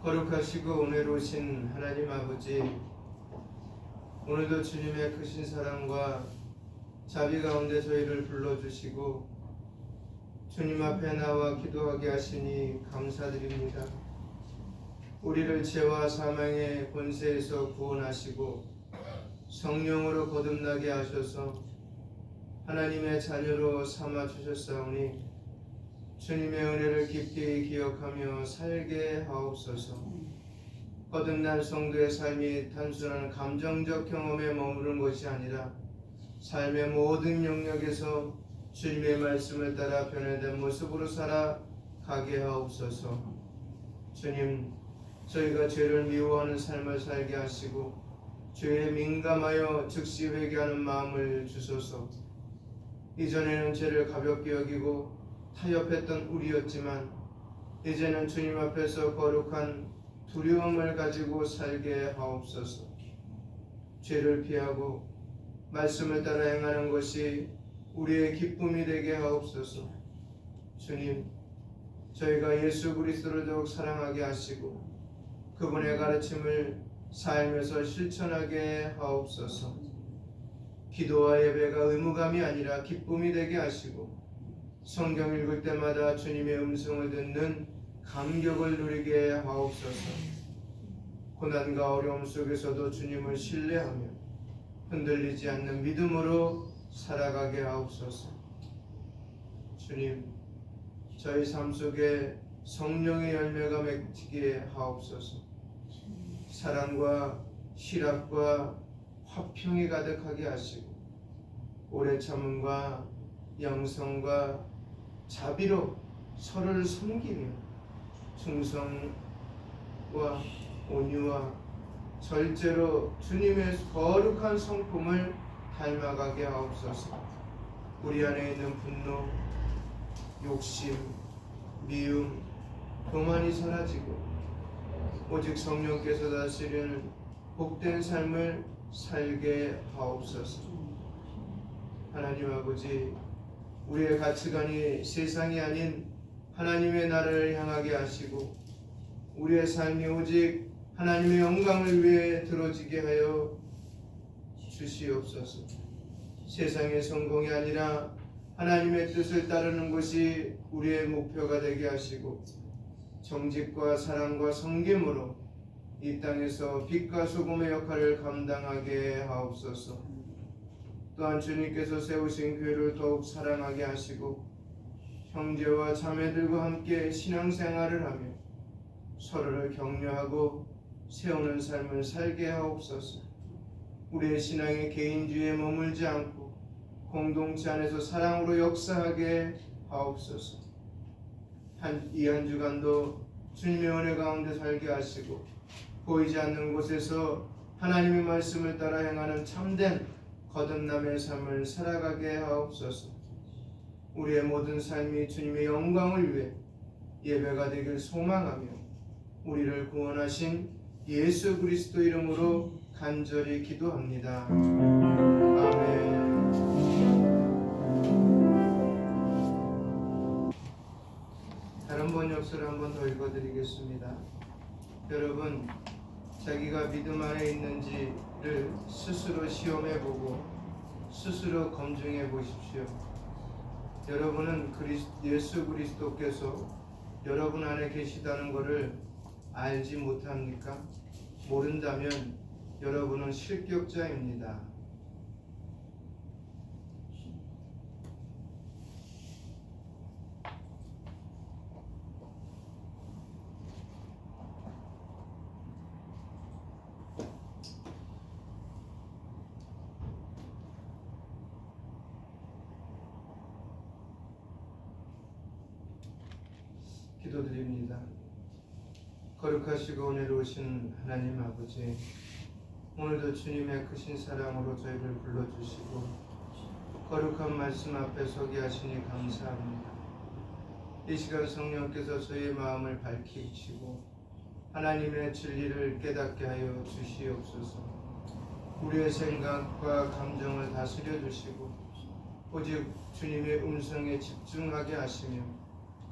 거룩하시고 은혜로우신 하나님 아버지, 오늘도 주님의 크신 사랑과 자비 가운데 저희를 불러주시고 주님 앞에 나와 기도하게 하시니 감사드립니다. 우리를 죄와 사망의 권세에서 구원하시고 성령으로 거듭나게 하셔서 하나님의 자녀로 삼아 주셨사오니 주님의 은혜를 깊이 기억하며 살게 하옵소서. 거듭난 성도의 삶이 단순한 감정적 경험에 머무는 것이 아니라 삶의 모든 영역에서 주님의 말씀을 따라 변화된 모습으로 살아가게 하옵소서. 주님, 저희가 죄를 미워하는 삶을 살게 하시고 죄에 민감하여 즉시 회개하는 마음을 주소서. 이전에는 죄를 가볍게 여기고 타협했던 우리였지만 이제는 주님 앞에서 거룩한 두려움을 가지고 살게 하옵소서. 죄를 피하고 말씀을 따라 행하는 것이 우리의 기쁨이 되게 하옵소서. 주님, 저희가 예수 그리스도를 더욱 사랑하게 하시고 그분의 가르침을 삶에서 실천하게 하옵소서. 기도와 예배가 의무감이 아니라 기쁨이 되게 하시고 성경 읽을 때마다 주님의 음성을 듣는 감격을 누리게 하옵소서. 고난과 어려움 속에서도 주님을 신뢰하며 흔들리지 않는 믿음으로 살아가게 하옵소서. 주님, 저희 삶 속에 성령의 열매가 맺히게 하옵소서. 사랑과 희락과 화평이 가득하게 하시고 오래 참음과 양성과 자비로 서로를 섬기며 충성과 온유와 절제로 주님의 거룩한 성품을 닮아가게 하옵소서. 우리 안에 있는 분노, 욕심, 미움, 교만이 사라지고 오직 성령께서 다스리는 복된 삶을 살게 하옵소서. 하나님 아버지, 우리의 가치관이 세상이 아닌 하나님의 나라를 향하게 하시고 우리의 삶이 오직 하나님의 영광을 위해 들어지게 하여 주시옵소서. 세상의 성공이 아니라 하나님의 뜻을 따르는 것이 우리의 목표가 되게 하시고 정직과 사랑과 섬김으로 이 땅에서 빛과 소금의 역할을 감당하게 하옵소서. 또한 주님께서 세우신 교회를 더욱 사랑하게 하시고 형제와 자매들과 함께 신앙생활을 하며 서로를 격려하고 세우는 삶을 살게 하옵소서. 우리의 신앙이 개인주의에 머물지 않고 공동체 안에서 사랑으로 역사하게 하옵소서. 이 한 주간도 주님의 은혜 가운데 살게 하시고 보이지 않는 곳에서 하나님의 말씀을 따라 행하는 참된 거듭남의 삶을 살아가게 하옵소서. 우리의 모든 삶이 주님의 영광을 위해 예배가 되길 소망하며 우리를 구원하신 예수 그리스도 이름으로 간절히 기도합니다. 아멘. 다른 번역서를 한 번 더 읽어드리겠습니다. 여러분, 자기가 믿음 안에 있는지를 스스로 시험해보고 스스로 검증해 보십시오. 여러분은 예수 그리스도께서 여러분 안에 계시다는 것을 알지 못합니까? 모른다면 여러분은 실격자입니다. 기도드립니다. 거룩하시고 은혜로우신 하나님 아버지, 오늘도 주님의 크신 사랑으로 저희를 불러주시고 거룩한 말씀 앞에 서게 하시니 감사합니다. 이 시간 성령께서 저희의 마음을 밝히시고 하나님의 진리를 깨닫게 하여 주시옵소서. 우리의 생각과 감정을 다스려 주시고 오직 주님의 음성에 집중하게 하시며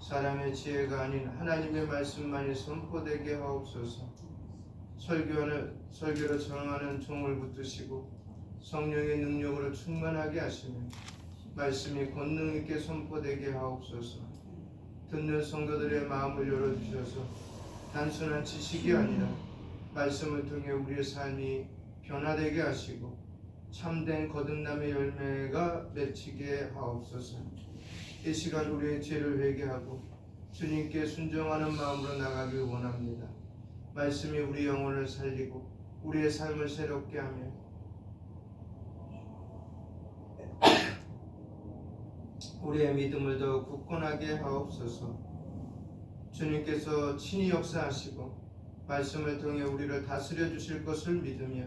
사람의 지혜가 아닌 하나님의 말씀만이 선포되게 하옵소서. 설교로 정하는 종을 붙드시고 성령의 능력으로 충만하게 하시며 말씀이 권능 있게 선포되게 하옵소서. 듣는 성도들의 마음을 열어주셔서 단순한 지식이 아니라 말씀을 통해 우리의 삶이 변화되게 하시고 참된 거듭남의 열매가 맺히게 하옵소서. 이 시간 우리의 죄를 회개하고 주님께 순종하는 마음으로 나가길 원합니다. 말씀이 우리 영혼을 살리고 우리의 삶을 새롭게 하며 우리의 믿음을 더 굳건하게 하옵소서. 주님께서 친히 역사하시고 말씀을 통해 우리를 다스려 주실 것을 믿으며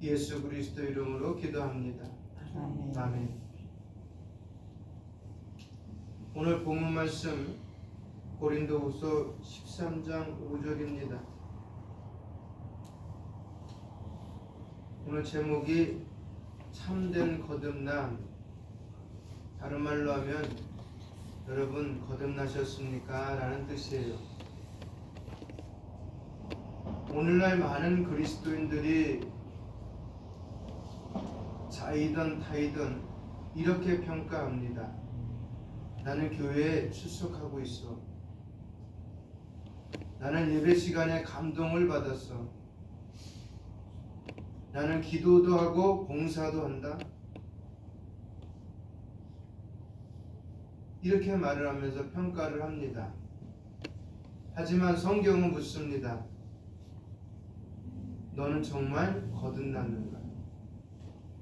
예수 그리스도 이름으로 기도합니다. 아멘. 오늘 본문 말씀 고린도후서 13장 5절입니다. 오늘 제목이 참된 거듭남. 다른 말로 하면 여러분 거듭나셨습니까? 라는 뜻이에요. 오늘날 많은 그리스도인들이 자이든 타이든 이렇게 평가합니다. 나는 교회에 출석하고 있어. 나는 예배 시간에 감동을 받았어. 나는 기도도 하고 봉사도 한다. 이렇게 말을 하면서 평가를 합니다. 하지만 성경은 묻습니다. 너는 정말 거듭났는가?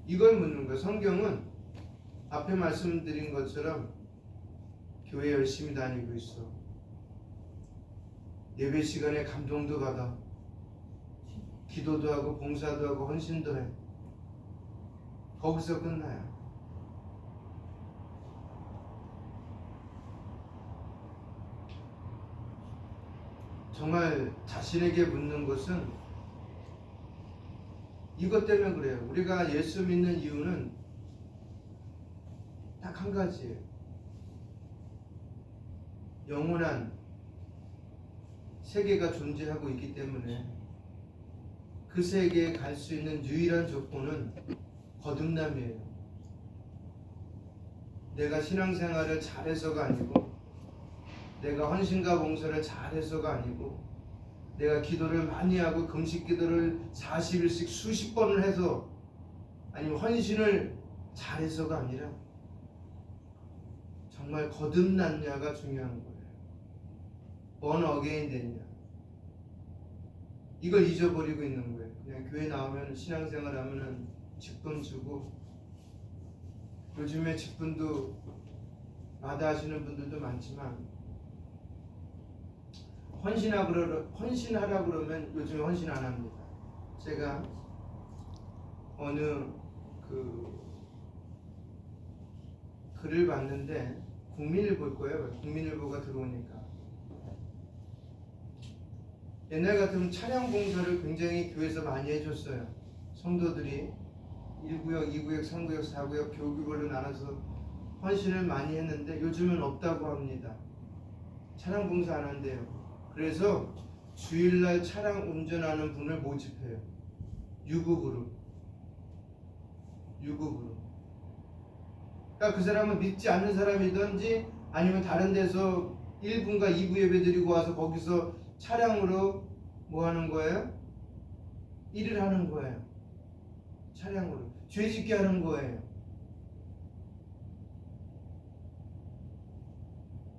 이걸 묻는 거예요. 성경은 앞에 말씀드린 것처럼 교회 열심히 다니고 있어. 예배 시간에 감동도 받아. 기도도 하고 봉사도 하고 헌신도 해. 거기서 끝나요. 정말 자신에게 묻는 것은 이것 때문에 그래요. 우리가 예수 믿는 이유는 딱 한 가지예요. 영원한 세계가 존재하고 있기 때문에 그 세계에 갈 수 있는 유일한 조건은 거듭남이에요. 내가 신앙생활을 잘해서가 아니고, 내가 헌신과 봉사를 잘해서가 아니고, 내가 기도를 많이 하고 금식 기도를 40일씩 수십 번을 해서, 아니면 헌신을 잘해서가 아니라 정말 거듭났냐가 중요한 거예요. born again 됐냐. 이걸 잊어버리고 있는 거예요. 그냥 교회 나오면 신앙생활 하면은 직분 주고, 요즘에 직분도 마다하시는 분들도 많지만 헌신하라 그러면 요즘에 헌신 안 합니다. 제가 어느 글을 봤는데 국민일보일 거예요. 국민일보가 들어오니까 옛날 같으면 차량 봉사를 굉장히 교회에서 많이 해줬어요. 성도들이 1구역, 2구역, 3구역, 4구역 교구별로 나눠서 헌신을 많이 했는데 요즘은 없다고 합니다. 차량 봉사 안 한대요. 그래서 주일날 차량 운전하는 분을 모집해요. 유급으로. 그러니까 그 사람은 믿지 않는 사람이든지 아니면 다른 데서 1분과 2부 예배 드리고 와서 거기서 차량으로 뭐 하는 거예요? 일을 하는 거예요. 차량으로 죄짓게 하는 거예요.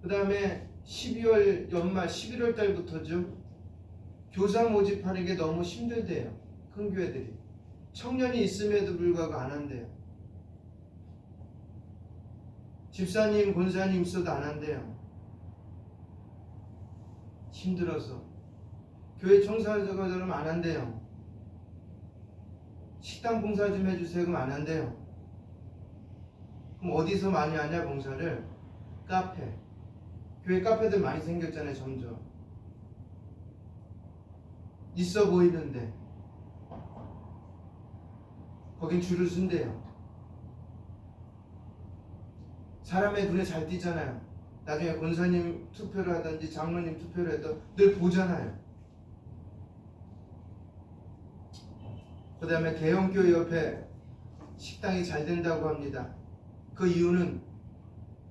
그 다음에 12월 연말 11월 달부터죠. 교사 모집하는 게 너무 힘들대요. 큰 교회들이. 청년이 있음에도 불구하고 안 한대요. 집사님, 권사님 있어도 안 한대요. 힘들어서. 교회 청소하자고 그러면 안 한대요. 식당 봉사 좀 해주세요. 그럼 안 한대요. 그럼 어디서 많이 하냐 봉사를? 카페. 교회 카페들 많이 생겼잖아요. 점점 있어 보이는데 거긴 줄을 쓴대요. 사람의 눈에 잘 띄잖아요. 나중에 권사님 투표를 하든지 장로님 투표를 해도 늘 보잖아요. 그 다음에 대형교회 옆에 식당이 잘 된다고 합니다. 그 이유는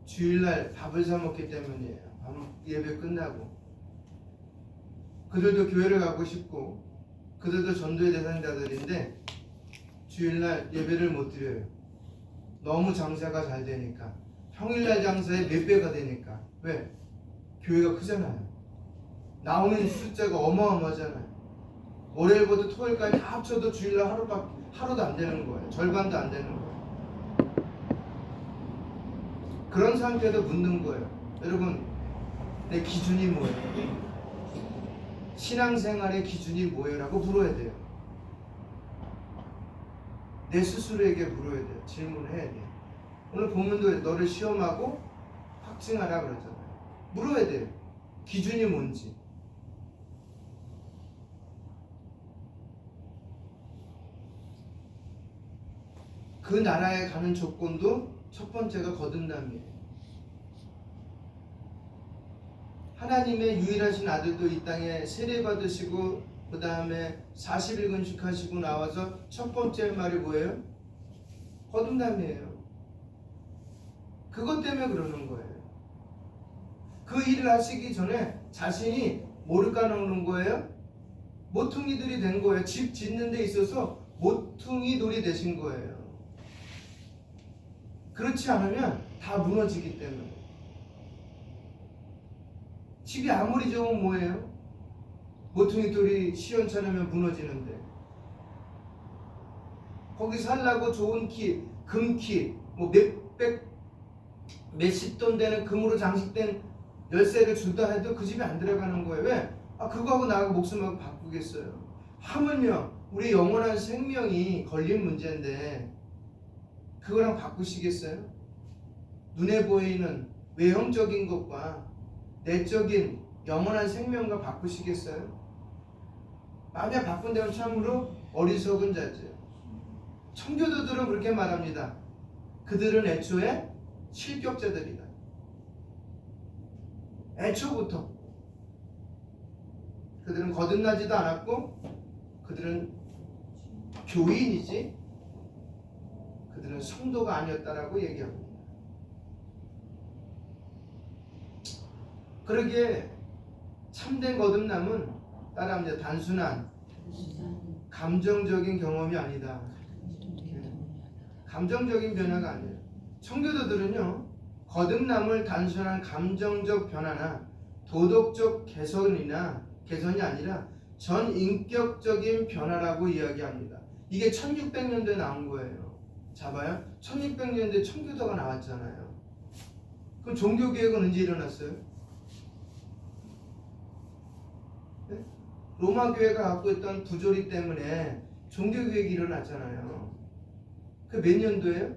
주일날 밥을 사 먹기 때문이에요. 예배 끝나고 그들도 교회를 가고 싶고 그들도 전도의 대상자들인데 주일날 예배를 못 드려요. 너무 장사가 잘 되니까. 평일날 장사의 몇 배가 되니까. 왜? 교회가 크잖아요. 나오는 숫자가 어마어마하잖아요. 월요일부터 토요일까지 다 합쳐도 주일날 하루도 안 되는 거예요. 절반도 안 되는 거예요. 그런 상태에서 묻는 거예요. 여러분, 내 기준이 뭐예요? 신앙생활의 기준이 뭐예요? 라고 물어야 돼요. 내 스스로에게 물어야 돼요. 질문해야 돼요. 오늘 본문도 너를 시험하고 확증하라 그러잖아요. 물어야 돼요. 기준이 뭔지. 그 나라에 가는 조건도 첫 번째가 거듭남이에요. 하나님의 유일하신 아들도 이 땅에 세례받으시고 그 다음에 40일 근식하시고 나와서 첫 번째 말이 뭐예요? 거듭남이에요. 그것 때문에 그러는 거예요. 그 일을 하시기 전에 자신이 뭐를 까놓는 거예요? 모퉁이들이 된 거예요. 집 짓는 데 있어서 모퉁이돌이 되신 거예요. 그렇지 않으면 다 무너지기 때문에. 집이 아무리 좋으면 뭐예요? 모퉁이돌이 시원찮으면 무너지는데. 거기 살라고 좋은 키, 금키, 뭐 몇십 돈 되는 금으로 장식된 열쇠를 준다 해도 그 집에 안 들어가는 거예요. 왜? 그거하고 나하고 목숨하고 바꾸겠어요. 하물며 우리 영원한 생명이 걸린 문제인데 그거랑 바꾸시겠어요? 눈에 보이는 외형적인 것과 내적인 영원한 생명과 바꾸시겠어요? 만약 바꾼다면 참으로 어리석은 자죠. 청교도들은 그렇게 말합니다. 그들은 애초에 실격자들이다. 애초부터 그들은 거듭나지도 않았고 그들은 교인이지 그들은 성도가 아니었다라고 얘기합니다. 그러기에 참된 거듭남은 따라합니다. 단순한 감정적인 경험이 아니다. 감정적인 변화가 아니에요. 청교도들은요, 거듭남을 단순한 감정적 변화나 도덕적 개선이 아니라 전 인격적인 변화라고 이야기합니다. 이게 1600년도에 나온 거예요. 잡아요? 1600년도에 청교도가 나왔잖아요. 그럼 종교개혁은 언제 일어났어요? 네? 로마 교회가 갖고 있던 부조리 때문에 종교개혁이 일어났잖아요. 그 몇 년도예요?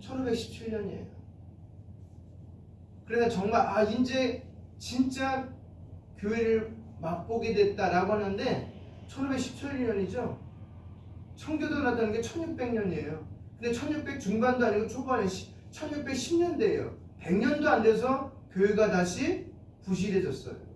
1517년이에요. 그래서 정말 이제 진짜 교회를 맛보게 됐다라고 하는데 1517년이죠. 청교도 나타난 게 1600년이에요. 근데 1600 중반도 아니고 초반에 1610년대예요. 100년도 안 돼서 교회가 다시 부실해졌어요.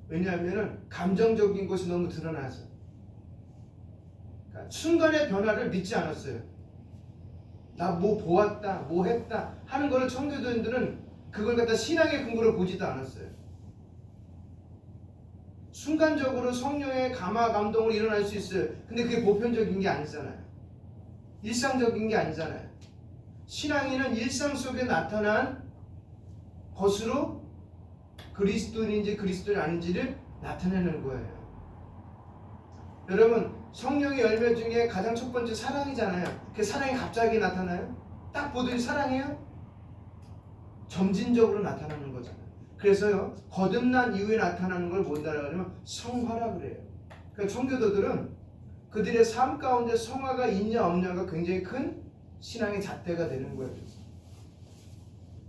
왜냐하면 감정적인 것이 너무 드러나서 그러니까 순간의 변화를 믿지 않았어요. 나 뭐 보았다, 뭐 했다 하는 거를 청교도인들은 그걸 갖다 신앙의 근거로 보지도 않았어요. 순간적으로 성령의 감화 감동으로 일어날 수 있어요. 근데 그게 보편적인 게 아니잖아요. 일상적인 게 아니잖아요. 신앙인은 일상 속에 나타난 것으로 그리스도인인지 그리스도인이 아닌지를 나타내는 거예요. 여러분, 성령의 열매 중에 가장 첫 번째 사랑이잖아요. 그 사랑이 갑자기 나타나요? 딱 보더니 사랑이에요? 점진적으로 나타나는 거잖아요. 그래서요, 거듭난 이후에 나타나는 걸 뭐라고 하냐면 성화라 그래요. 그러니까 청교도들은 그들의 삶 가운데 성화가 있냐 없냐가 굉장히 큰 신앙의 잣대가 되는 거예요.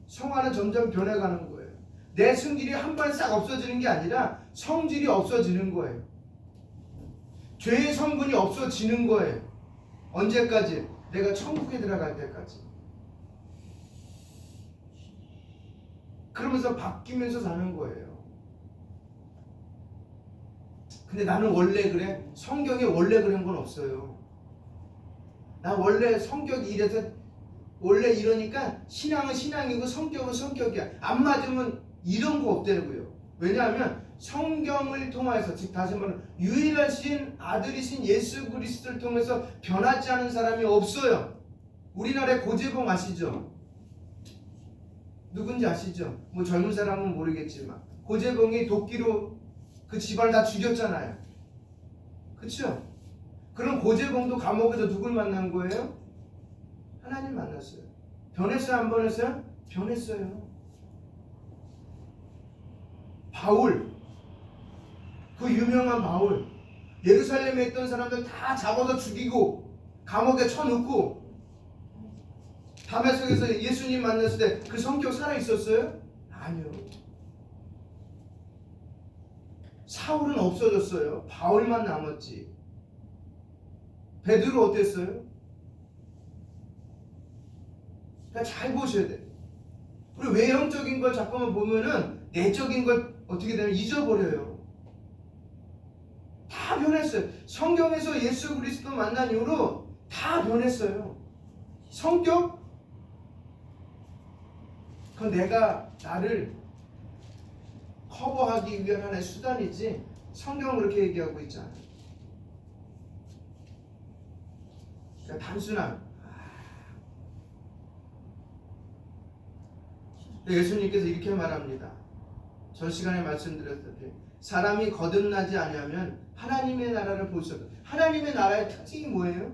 성화는 점점 변해가는 거예요. 내 성질이 한 번에 싹 없어지는 게 아니라 성질이 없어지는 거예요. 죄의 성분이 없어지는 거예요. 언제까지? 내가 천국에 들어갈 때까지. 그러면서 바뀌면서 사는 거예요. 근데 나는 원래 그래? 성경에 원래 그런 건 없어요. 나 원래 성격이 이래서 원래 이러니까 신앙은 신앙이고 성격은 성격이야. 안 맞으면 이런 거 없더라고요. 왜냐하면 성경을 통해서, 즉 다시 말하면 유일하신 아들이신 예수 그리스도를 통해서 변하지 않은 사람이 없어요. 우리나라의 고재봉 아시죠? 누군지 아시죠? 뭐 젊은 사람은 모르겠지만 고재봉이 도끼로 그 집안을 다 죽였잖아요. 그렇죠? 그럼 고재봉도 감옥에서 누굴 만난 거예요? 하나님 만났어요. 변했어요? 안 변했어요? 변했어요. 바울, 그 유명한 바울, 예루살렘에 있던 사람들 다 잡아서 죽이고 감옥에 쳐넣고 다메섹에서 예수님 만났을 때 그 성격 살아있었어요? 아니요. 사울은 없어졌어요. 바울만 남았지. 베드로 어땠어요? 그러니까 잘 보셔야 돼. 우리 외형적인 걸 자꾸만 보면은 내적인 걸 어떻게 되면 잊어버려요. 다 변했어요. 성경에서 예수 그리스도 만난 이후로 다 변했어요. 성격? 그건 내가 나를 커버하기 위한 하나의 수단이지 성경은 그렇게 얘기하고 있지 않아요. 그러니까 단순한 예수님께서 이렇게 말합니다. 전 시간에 말씀드렸듯이 사람이 거듭나지 아니하면 하나님의 나라를 볼 수 없다. 하나님의 나라의 특징이 뭐예요?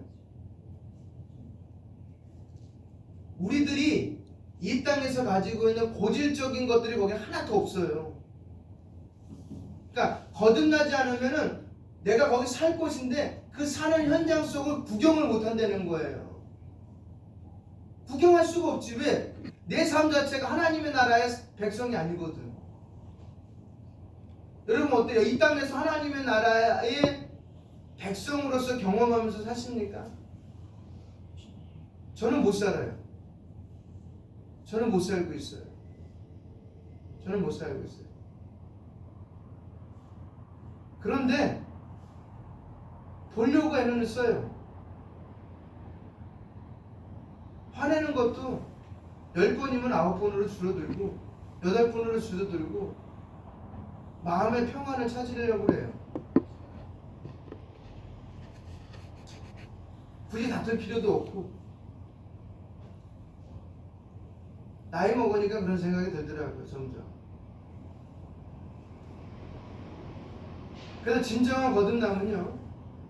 우리들이 이 땅에서 가지고 있는 고질적인 것들이 거기 하나도 없어요. 그러니까 거듭나지 않으면은 내가 거기 살 곳인데 그 사는 현장 속을 구경을 못 한다는 거예요. 구경할 수가 없지. 왜? 내 삶 자체가 하나님의 나라의 백성이 아니거든. 여러분 어때요? 이 땅에서 하나님의 나라의 백성으로서 경험하면서 사십니까? 저는 못 살아요. 저는 못 살고 있어요. 저는 못 살고 있어요. 그런데 보려고 애는 써요. 화내는 것도 10번이면 9번으로 줄어들고 8번으로 줄어들고 마음의 평안을 찾으려고 그래요. 굳이 다툴 필요도 없고 나이 먹으니까 그런 생각이 들더라고요. 점점. 그래서 진정한 거듭남은요,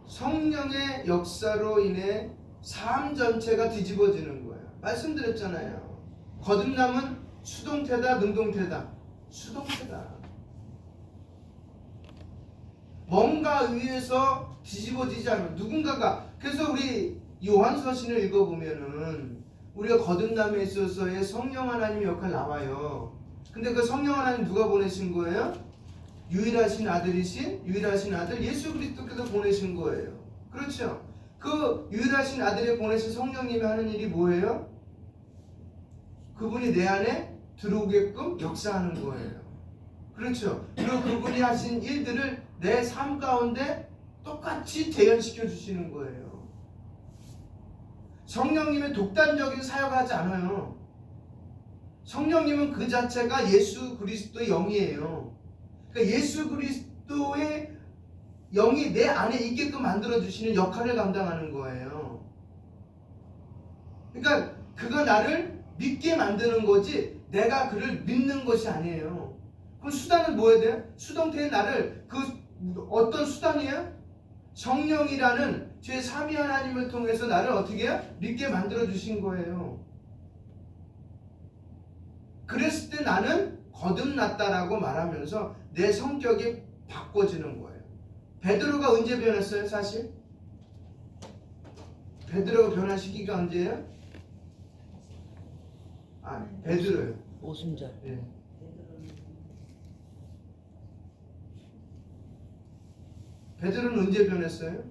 성령의 역사로 인해 삶 전체가 뒤집어지는 거예요. 말씀드렸잖아요. 거듭남은 수동태다, 능동태다. 수동태다. 뭔가 의해서 뒤집어지지 않으면 누군가가, 그래서 우리 요한서신을 읽어보면은 우리가 거듭남에 있어서의 성령 하나님의 역할 나와요. 근데 그 성령 하나님 누가 보내신 거예요? 유일하신 아들이신 유일하신 아들 예수 그리스도께서 보내신 거예요. 그렇죠? 그 유일하신 아들이 보내신 성령님이 하는 일이 뭐예요? 그분이 내 안에 들어오게끔 역사하는 거예요. 그렇죠? 그리고 그분이 하신 일들을 내 삶 가운데 똑같이 재현시켜 주시는 거예요. 성령님의 독단적인 사역을 하지 않아요. 성령님은 그 자체가 예수 그리스도의 영이에요. 그러니까 예수 그리스도의 영이 내 안에 있게끔 만들어주시는 역할을 감당하는 거예요. 그러니까 그가 나를 믿게 만드는 거지 내가 그를 믿는 것이 아니에요. 그럼 수단은 뭐여야 돼요? 수동태의 나를 어떤 수단이에요? 성령이라는 제3위 하나님을 통해서 나를 어떻게 해요? 믿게 만들어주신 거예요. 그랬을 때 나는 거듭났다라고 말하면서 내 성격이 바꿔지는 거예요. 베드로가 언제 변했어요? 사실 베드로가 변한 시기가 언제예요? 베드로요. 오순절. 예. 베드로는 언제 변했어요?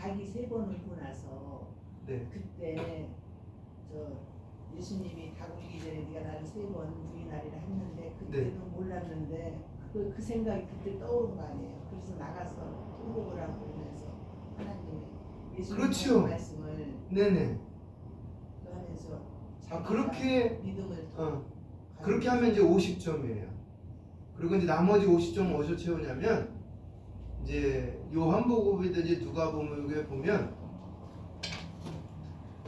자기 3번 울고 나서 네. 그때 저 예수님이 닭 울기 전에 네가 나를 3번 부인하리라 했는데 그때도 몰랐는데 그 생각이 그때 떠오른 거 아니에요. 그래서 나가서 통곡을 하고 그러면서 하나님의 예수님의 그렇죠. 말씀을 네네. 하면서 그렇게 믿음을 그렇게 하면 이제 50점이에요. 그리고 이제 나머지 50점 어디서 채우냐면 이제 요한복음이든지 누가복음에 보면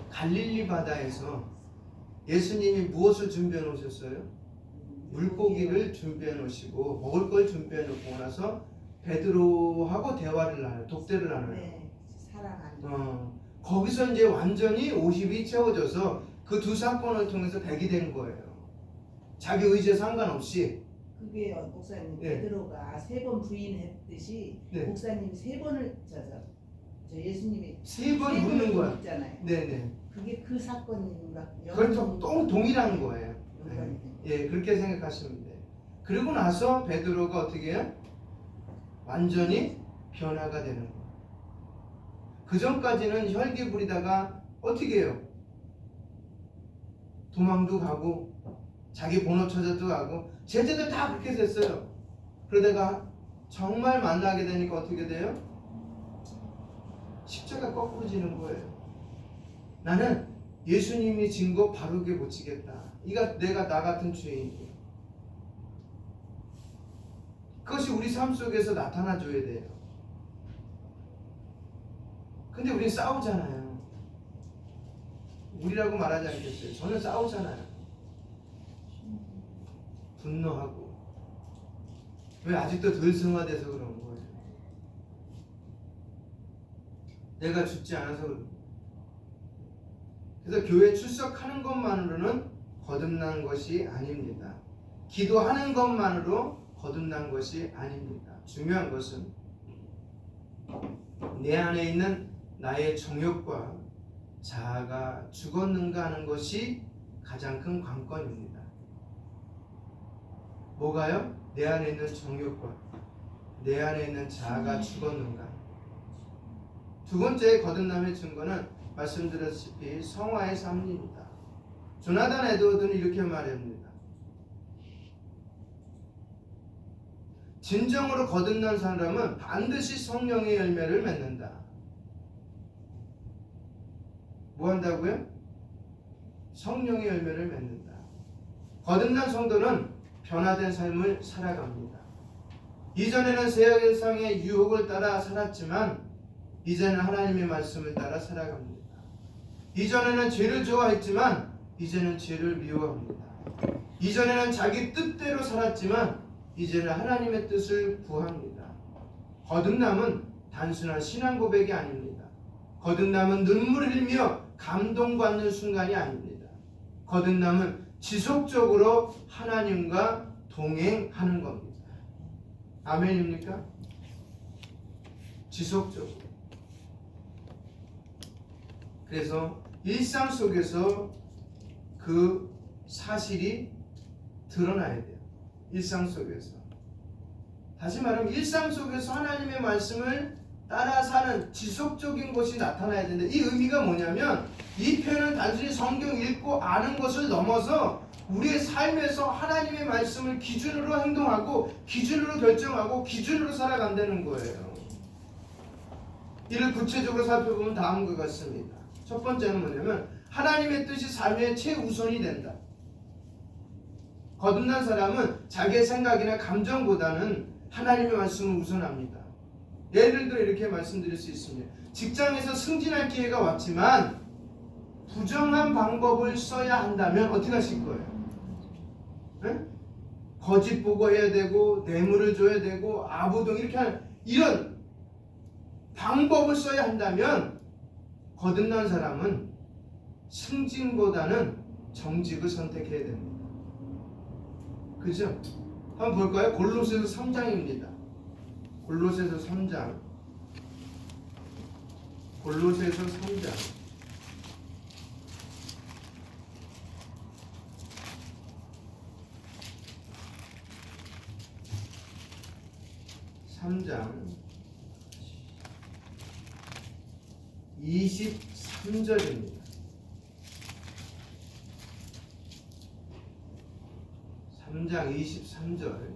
갈릴리 바다에서 예수님이 무엇을 준비해 놓으셨어요? 물고기를 준비해 놓으시고 먹을 걸 준비해 놓고 나서 베드로하고 대화를 나눠요. 독대를 나눠요. 네, 사랑하는. 거기서 이제 완전히 50이 채워져서 그 두 사건을 통해서 100이 된 거예요. 자기 의지에 상관없이. 그게 목사님 네. 베드로가 3번 부인했듯이 네. 목사님 3번을 저 예수님이 3번 묻는 거야. 있잖아요. 네네. 그게 그 사건인가? 그렇죠. 동일한 거예요. 연관이 예, 그렇게 생각하시면 돼요. 그리고 나서 베드로가 어떻게 해요? 완전히 변화가 되는 거예요. 그 전까지는 혈기 부리다가 어떻게 해요? 도망도 가고 자기 번호 찾아도 가고 제자들 다 그렇게 됐어요. 그러다가 정말 만나게 되니까 어떻게 돼요? 십자가 거꾸로 지는 거예요. 나는 예수님이 진 거 바르게 못 지겠다. 이가 내가 나 같은 죄인이에요. 그것이 우리 삶 속에서 나타나줘야 돼요. 근데 우린 싸우잖아요. 우리라고 말하지 않겠어요. 저는 싸우잖아요. 분노하고. 왜 아직도 덜 승화돼서 그런 거예요. 내가 죽지 않아서 그런 거예요. 그래서 교회 출석하는 것만으로는 거듭난 것이 아닙니다. 기도하는 것만으로 거듭난 것이 아닙니다. 중요한 것은 내 안에 있는 나의 정욕과 자아가 죽었는가 하는 것이 가장 큰 관건입니다. 뭐가요? 내 안에 있는 정욕과 내 안에 있는 자아가 죽었는가. 두 번째 거듭남의 증거는 말씀드렸다시피 성화의 삶입니다. 조나단 에드워드는 이렇게 말합니다. 진정으로 거듭난 사람은 반드시 성령의 열매를 맺는다. 뭐 한다고요? 성령의 열매를 맺는다. 거듭난 성도는 변화된 삶을 살아갑니다. 이전에는 세상의 유혹을 따라 살았지만 이제는 하나님의 말씀을 따라 살아갑니다. 이전에는 죄를 좋아했지만 이제는 죄를 미워합니다. 이전에는 자기 뜻대로 살았지만 이제는 하나님의 뜻을 구합니다. 거듭남은 단순한 신앙 고백이 아닙니다. 거듭남은 눈물을 흘리며 감동받는 순간이 아닙니다. 거듭남은 지속적으로 하나님과 동행하는 겁니다. 아멘입니까? 지속적으로. 그래서 일상 속에서 그 사실이 드러나야 돼요. 일상 속에서. 다시 말하면 일상 속에서 하나님의 말씀을 따라 사는 지속적인 것이 나타나야 되는데, 이 의미가 뭐냐면 이 표현은 단순히 성경 읽고 아는 것을 넘어서 우리의 삶에서 하나님의 말씀을 기준으로 행동하고 기준으로 결정하고 기준으로 살아간다는 거예요. 이를 구체적으로 살펴보면 다음과 같습니다. 첫 번째는 뭐냐면 하나님의 뜻이 삶의 최우선이 된다. 거듭난 사람은 자기의 생각이나 감정보다는 하나님의 말씀을 우선합니다. 예를 들어 이렇게 말씀드릴 수 있습니다. 직장에서 승진할 기회가 왔지만 부정한 방법을 써야 한다면 어떻게 하실 거예요? 네? 거짓 보고해야 되고 뇌물을 줘야 되고 아부등 이렇게 하는 이런 방법을 써야 한다면 거듭난 사람은 승진보다는 정직을 선택해야 됩니다. 그죠? 한번 볼까요? 골로새서 3장입니다. 골로새서 3장. 골로새서 3장. 3장 23절입니다. 3장 23절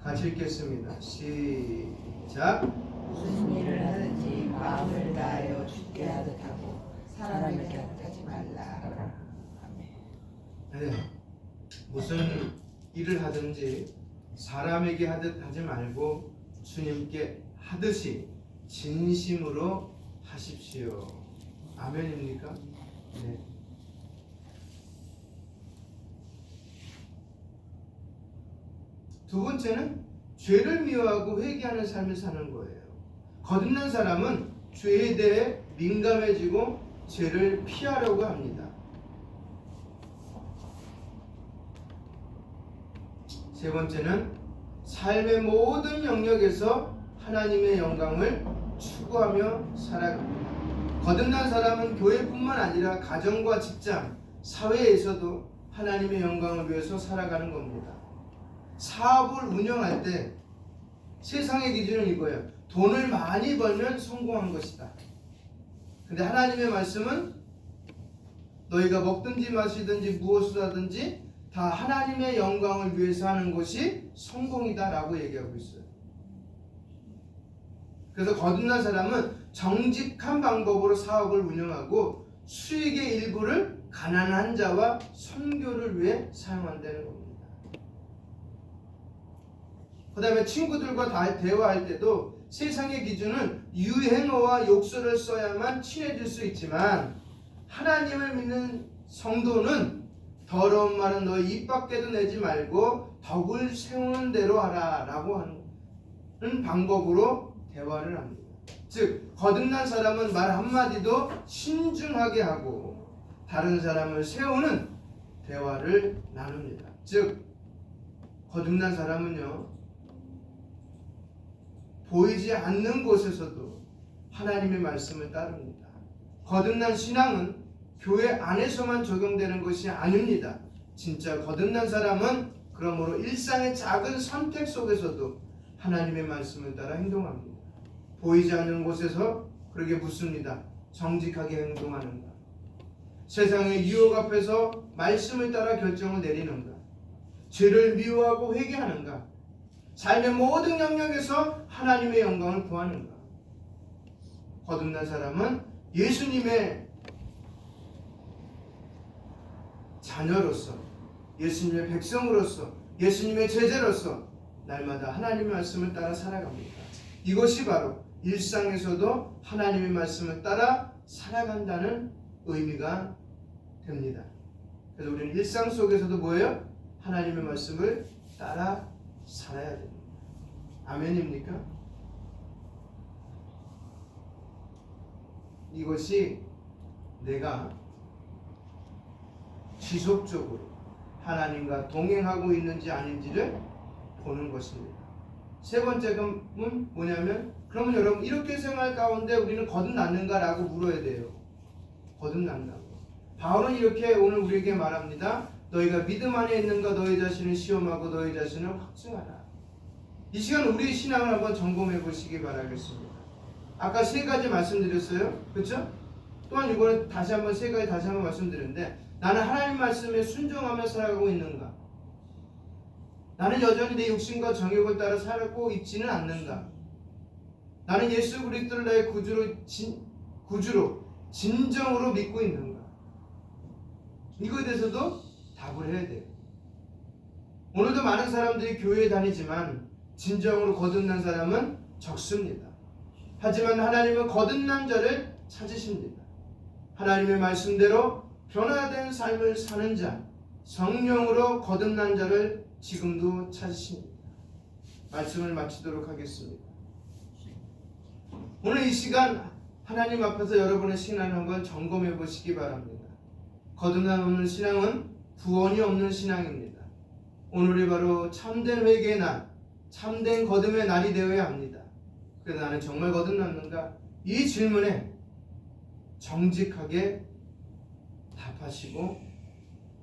같이 읽겠습니다. 시작. 무슨 일을 하든지 마음을 다하여 주께 하듯 하고 사람에게 하듯 하지 말라. 아멘. 네. 무슨 일을 하든지 사람에게 하듯 하지 말고 주님께 하듯이 진심으로 하십시오. 아멘입니까? 네. 두 번째는 죄를 미워하고 회개하는 삶을 사는 거예요. 거듭난 사람은 죄에 대해 민감해지고 죄를 피하려고 합니다. 세 번째는 삶의 모든 영역에서 하나님의 영광을 추구하며 살아갑니다. 거듭난 사람은 교회뿐만 아니라 가정과 직장, 사회에서도 하나님의 영광을 위해서 살아가는 겁니다. 사업을 운영할 때 세상의 기준은 이거예요. 돈을 많이 벌면 성공한 것이다. 근데 하나님의 말씀은 너희가 먹든지 마시든지 무엇을 하든지 다 하나님의 영광을 위해서 하는 것이 성공이다 라고 얘기하고 있어요. 그래서 거듭난 사람은 정직한 방법으로 사업을 운영하고 수익의 일부를 가난한 자와 선교를 위해 사용한다는 겁니다. 그 다음에 친구들과 대화할 때도 세상의 기준은 유행어와 욕설을 써야만 친해질 수 있지만 하나님을 믿는 성도는 더러운 말은 너희 입 밖에도 내지 말고 덕을 세우는 대로 하라 라고 하는 방법으로 대화를 합니다. 즉 거듭난 사람은 말 한마디도 신중하게 하고 다른 사람을 세우는 대화를 나눕니다. 즉 거듭난 사람은요 보이지 않는 곳에서도 하나님의 말씀을 따릅니다. 거듭난 신앙은 교회 안에서만 적용되는 것이 아닙니다. 진짜 거듭난 사람은 그러므로 일상의 작은 선택 속에서도 하나님의 말씀을 따라 행동합니다. 보이지 않는 곳에서 그렇게 묻습니다. 정직하게 행동하는가? 세상의 유혹 앞에서 말씀을 따라 결정을 내리는가? 죄를 미워하고 회개하는가? 삶의 모든 영역에서 하나님의 영광을 구하는가? 거듭난 사람은 예수님의 자녀로서, 예수님의 백성으로서, 예수님의 제자로서 날마다 하나님의 말씀을 따라 살아갑니다. 이것이 바로 일상에서도 하나님의 말씀을 따라 살아간다는 의미가 됩니다. 그래서 우리는 일상 속에서도 뭐예요? 하나님의 말씀을 따라 살아야 됩니다. 아멘입니까? 이것이 내가 지속적으로 하나님과 동행하고 있는지 아닌지를 보는 것입니다. 세 번째는 뭐냐면 그러면 여러분 이렇게 생활 가운데 우리는 거듭났는가 라고 물어야 돼요. 거듭난다고. 바울은 이렇게 오늘 우리에게 말합니다. 너희가 믿음 안에 있는가 너희 자신을 시험하고 너희 자신을 확증하라. 이 시간 우리의 신앙을 한번 점검해 보시기 바라겠습니다. 아까 세 가지 말씀드렸어요. 그렇죠? 또한 이번에 다시 한번 세 가지 다시 한번 말씀드렸는데 나는 하나님 말씀에 순종하며 살아가고 있는가? 나는 여전히 내 욕심과 정욕을 따라 살고 있지는 않는가? 나는 예수 그리스도를 나의 구주로 진정으로 믿고 있는가? 이거에 대해서도 답을 해야 돼요. 오늘도 많은 사람들이 교회에 다니지만 진정으로 거듭난 사람은 적습니다. 하지만 하나님은 거듭난 자를 찾으십니다. 하나님의 말씀대로 변화된 삶을 사는 자, 성령으로 거듭난 자를 지금도 찾으십니다. 말씀을 마치도록 하겠습니다. 오늘 이 시간 하나님 앞에서 여러분의 신앙을 한번 점검해 보시기 바랍니다. 거듭남 없는 신앙은 구원이 없는 신앙입니다. 오늘이 바로 참된 회개의 날, 참된 거듭의 날이 되어야 합니다. 그래서 나는 정말 거듭났는가? 이 질문에 정직하게 답하시고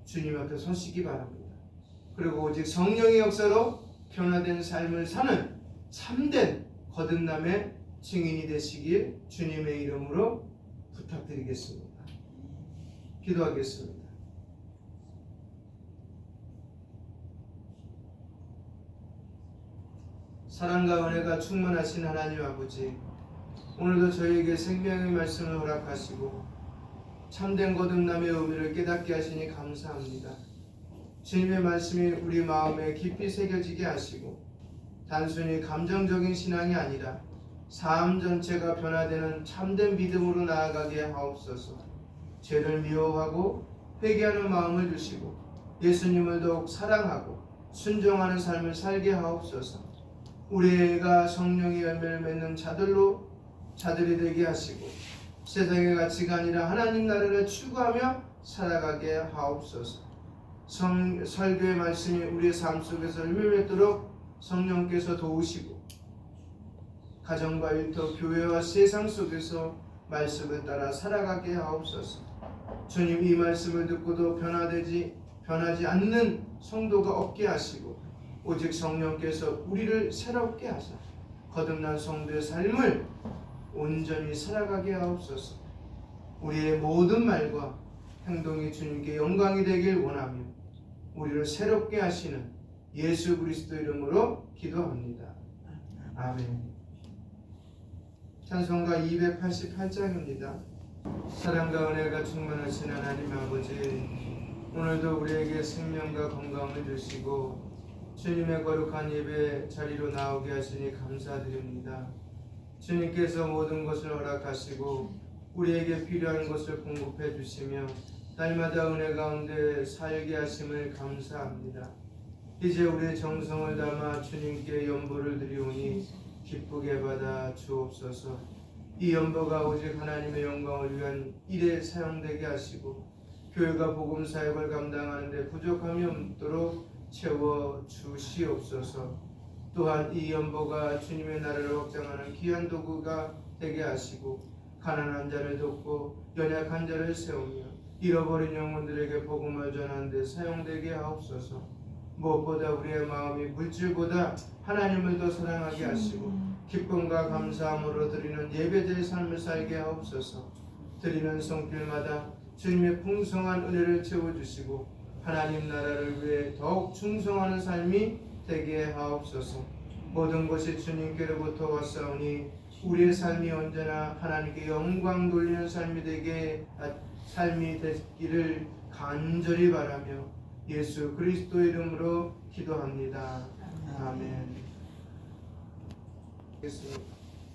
주님 앞에 서시기 바랍니다. 그리고 오직 성령의 역사로 변화된 삶을 사는 참된 거듭남의 증인이 되시길 주님의 이름으로 부탁드리겠습니다. 기도하겠습니다. 사랑과 은혜가 충만하신 하나님 아버지, 오늘도 저희에게 생명의 말씀을 허락하시고 참된 거듭남의 의미를 깨닫게 하시니 감사합니다. 주님의 말씀이 우리 마음에 깊이 새겨지게 하시고 단순히 감정적인 신앙이 아니라 삶 전체가 변화되는 참된 믿음으로 나아가게 하옵소서. 죄를 미워하고 회개하는 마음을 주시고 예수님을 더욱 사랑하고 순종하는 삶을 살게 하옵소서. 우리가 성령의 열매를 맺는 자들이 되게 하시고 세상의 가치가 아니라 하나님 나라를 추구하며 살아가게 하옵소서. 설교의 말씀이 우리의 삶 속에서 열매 맺도록 성령께서 도우시고 가정과 일터, 교회와 세상 속에서 말씀을 따라 살아가게 하옵소서. 주님, 이 말씀을 듣고도 변하지 않는 성도가 없게 하시고 오직 성령께서 우리를 새롭게 하사 거듭난 성도의 삶을 온전히 살아가게 하옵소서. 우리의 모든 말과 행동이 주님께 영광이 되길 원하며 우리를 새롭게 하시는 예수 그리스도 이름으로 기도합니다. 아멘. 찬송가 288장입니다. 사랑과 은혜가 충만하신 하나님 아버지, 오늘도 우리에게 생명과 건강을 주시고 주님의 거룩한 예배 자리로 나오게 하시니 감사드립니다. 주님께서 모든 것을 허락하시고 우리에게 필요한 것을 공급해 주시며 날마다 은혜 가운데 살게 하심을 감사합니다. 이제 우리의 정성을 담아 주님께 연보를 드리오니 기쁘게 받아 주옵소서. 이 연보가 오직 하나님의 영광을 위한 일에 사용되게 하시고 교회가 복음 사역을 감당하는 데 부족함이 없도록 채워 주시옵소서. 또한 이 연보가 주님의 나라를 확장하는 귀한 도구가 되게 하시고 가난한 자를 돕고 연약한 자를 세우며 잃어버린 영혼들에게 복음을 전하는 데 사용되게 하옵소서. 무엇보다 우리의 마음이 물질보다 하나님을 더 사랑하게 하시고 기쁨과 감사함으로 드리는 예배자의 삶을 살게 하옵소서. 드리는 손길마다 주님의 풍성한 은혜를 채워주시고 하나님 나라를 위해 더욱 충성하는 삶이 되게 하옵소서. 모든 것이 주님께로부터 왔사오니 우리의 삶이 언제나 하나님께 영광 돌리는 삶이 되기를 간절히 바라며 예수 그리스도 이름으로 기도합니다. 아멘.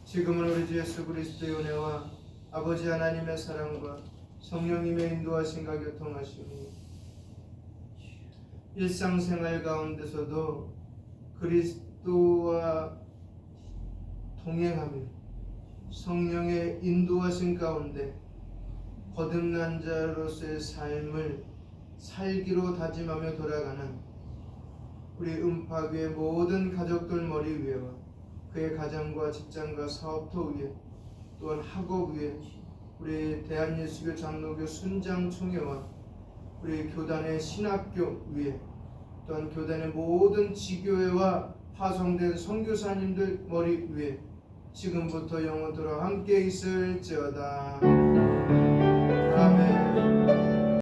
지금은 우리 주 예수 그리스도의 은혜와 아버지 하나님의 사랑과 성령님의 인도하심과 교통하심이 일상생활 가운데서도 그리스도와 동행하며 성령의 인도하심 가운데 거듭난 자로서의 삶을 살기로 다짐하며 돌아가는 우리 음파교의 모든 가족들 머리 위에와 그의 가정과 직장과 사업터 위에 또한 학업 위에 우리 대한예수교 장로교 순장총회와 우리 교단의 신학교 위에 또한 교단의 모든 지교회와 파송된 선교사님들 머리 위에 지금부터 영원토록 함께 있을지어다.